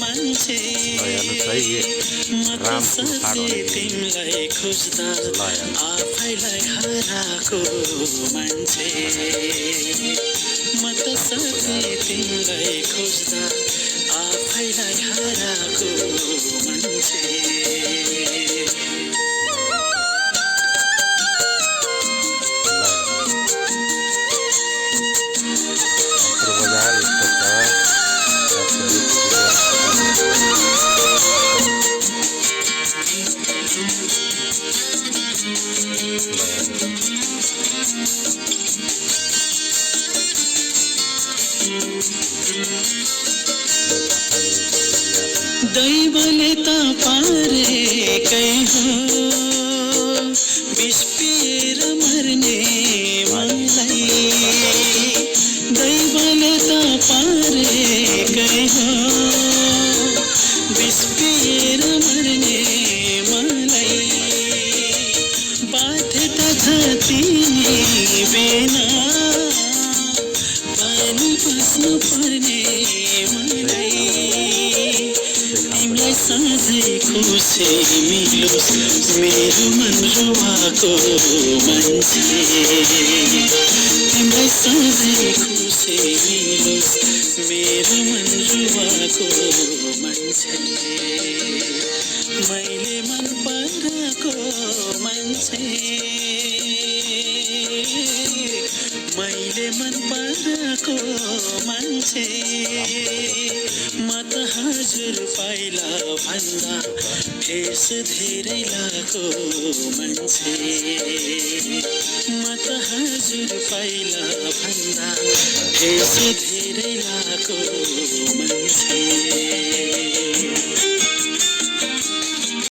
मान्छे म त सधैँ तिमीलाई खोज्दा आफैलाई हराएको मान्छे म त सधैँ तिमीलाई खोज्दा आफैलाई हराएको मान्छे दैवले त पारेकै हो विष पिएर मर्ने मलाई दैवले त पारेकै हो विष पिएर मर्ने मलाई बाध्यता छ तिमी बिना पानी बस्नु पर्ने मलाई तिमीलाई सधैँ खुसी मिलोस् मेरो मन रुवाको मान्छे तिमीलाई सधैँ खुसी मिलोस् मेरो मन रुवाको मान्छे मैले मन पराएको मान्छे मैले मन पराएको मान्छे म त हजुर पहिला भन्दा फेस धेरै लाको मान्छे म त हजुर पहिला भन्दा फेस धेरै लाको मान्छे